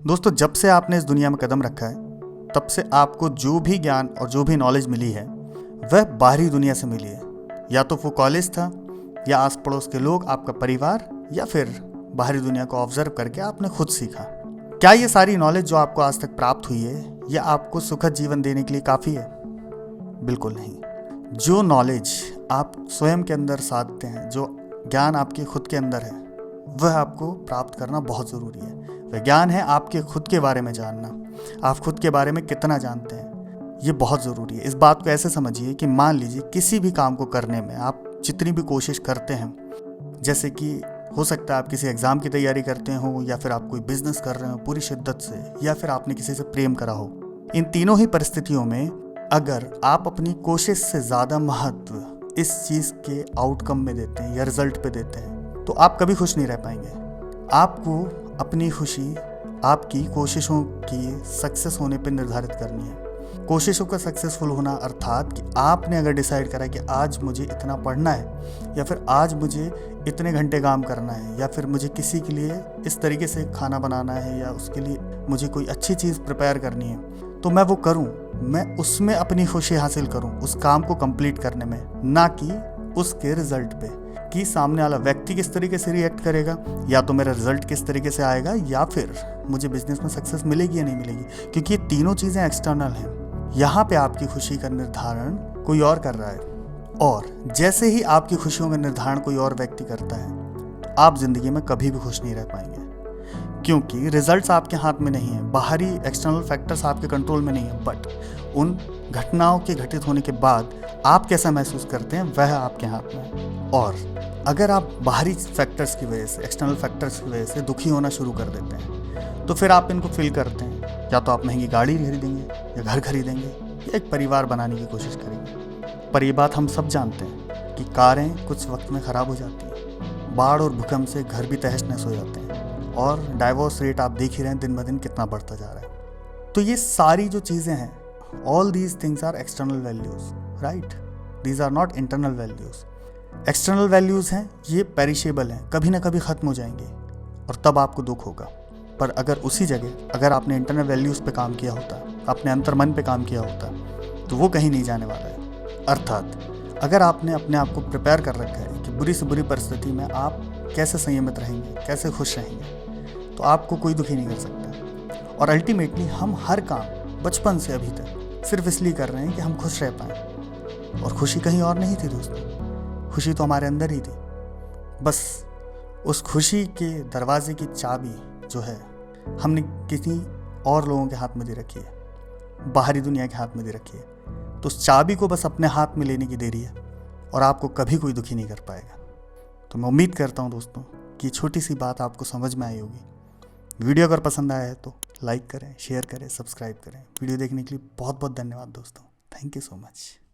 दोस्तों, जब से आपने इस दुनिया में कदम रखा है तब से आपको जो भी ज्ञान और जो भी नॉलेज मिली है वह बाहरी दुनिया से मिली है। या तो वो कॉलेज था, या आस पड़ोस के लोग, आपका परिवार, या फिर बाहरी दुनिया को ऑब्जर्व करके आपने खुद सीखा। क्या ये सारी नॉलेज जो आपको आज तक प्राप्त हुई है यह आपको सुखद जीवन देने के लिए काफ़ी है? बिल्कुल नहीं। जो नॉलेज आप स्वयं के अंदर साधते हैं, जो ज्ञान आपके खुद के अंदर है, वह आपको प्राप्त करना बहुत ज़रूरी है। वह ज्ञान है आपके खुद के बारे में जानना। आप खुद के बारे में कितना जानते हैं, ये बहुत ज़रूरी है। इस बात को ऐसे समझिए कि मान लीजिए किसी भी काम को करने में आप जितनी भी कोशिश करते हैं, जैसे कि हो सकता है आप किसी एग्ज़ाम की तैयारी करते हो, या फिर आप कोई बिजनेस कर रहे हो पूरी शिद्दत से, या फिर आपने किसी से प्रेम करा हो, इन तीनों ही परिस्थितियों में अगर आप अपनी कोशिश से ज़्यादा महत्व इस चीज़ के आउटकम में देते हैं या रिजल्ट पे देते हैं, तो आप कभी खुश नहीं रह पाएंगे। आपको अपनी खुशी आपकी कोशिशों की सक्सेस होने पर निर्धारित करनी है। कोशिशों का सक्सेसफुल होना अर्थात कि आपने अगर डिसाइड करा कि आज मुझे इतना पढ़ना है, या फिर आज मुझे इतने घंटे काम करना है, या फिर मुझे किसी के लिए इस तरीके से खाना बनाना है, या उसके लिए मुझे कोई अच्छी चीज़ प्रिपेयर करनी है, तो मैं वो करूं। मैं उसमें अपनी खुशी हासिल करूं, उस काम को कंप्लीट करने में, ना कि उसके रिजल्ट पे कि सामने वाला व्यक्ति किस तरीके से रिएक्ट करेगा, या तो मेरा रिजल्ट किस तरीके से आएगा, या फिर मुझे बिजनेस में सक्सेस मिलेगी या नहीं मिलेगी। क्योंकि ये तीनों चीज़ें एक्सटर्नल हैं। यहाँ पे आपकी खुशी का निर्धारण कोई और कर रहा है, और जैसे ही आपकी खुशियों का निर्धारण कोई और व्यक्ति करता है, तो आप जिंदगी में कभी भी खुश नहीं रह पाएंगे। क्योंकि रिजल्ट्स आपके हाथ में नहीं है, बाहरी एक्सटर्नल फैक्टर्स आपके कंट्रोल में नहीं है, बट उन घटनाओं के घटित होने के बाद आप कैसा महसूस करते हैं वह आपके हाथ में है। और अगर आप बाहरी फैक्टर्स की वजह से, एक्सटर्नल फैक्टर्स की वजह से दुखी होना शुरू कर देते हैं, तो फिर आप इनको फील करते हैं। या तो आप महंगी गाड़ी खरीदेंगे, या घर खरीदेंगे, या एक परिवार बनाने की कोशिश करेंगे। पर ये बात हम सब जानते हैं कि कारें कुछ वक्त में ख़राब हो जाती हैं, बाढ़ और भूकंप से घर भी तहस नहस हो जाते हैं, और डाइवोर्स रेट आप देख ही रहे हैं दिन ब दिन कितना बढ़ता जा रहा है। तो ये सारी जो चीज़ें हैं, all these things are external values, right? These are not internal values. External values हैं, ये पेरिशेबल हैं, कभी ना कभी ख़त्म हो जाएंगे, और तब आपको दुख होगा। पर अगर उसी जगह अगर आपने इंटरनल वैल्यूज़ पे काम किया होता, अपने अंतर्मन पे काम किया होता, तो वो कहीं नहीं जाने वाला है। अर्थात अगर आपने अपने आप को प्रिपेयर कर रखा है कि बुरी से बुरी परिस्थिति में आप कैसे संयमित रहेंगे, कैसे खुश रहेंगे, तो आपको कोई दुखी नहीं कर सकता। और अल्टीमेटली हम हर काम बचपन से अभी तक सिर्फ इसलिए कर रहे हैं कि हम खुश रह पाएँ, और खुशी कहीं और नहीं थी दोस्तों, खुशी तो हमारे अंदर ही थी। बस उस खुशी के दरवाजे की चाबी जो है हमने किसी और लोगों के हाथ में दे रखी है, बाहरी दुनिया के हाथ में दे रखी है। तो उस चाबी को बस अपने हाथ में लेने की देरी है, और आपको कभी कोई दुखी नहीं कर पाएगा। तो मैं उम्मीद करता हूँ दोस्तों कि छोटी सी बात आपको समझ में आई होगी। वीडियो अगर पसंद आया है तो लाइक करें, शेयर करें, सब्सक्राइब करें। वीडियो देखने के लिए बहुत बहुत धन्यवाद दोस्तों। Thank you so much.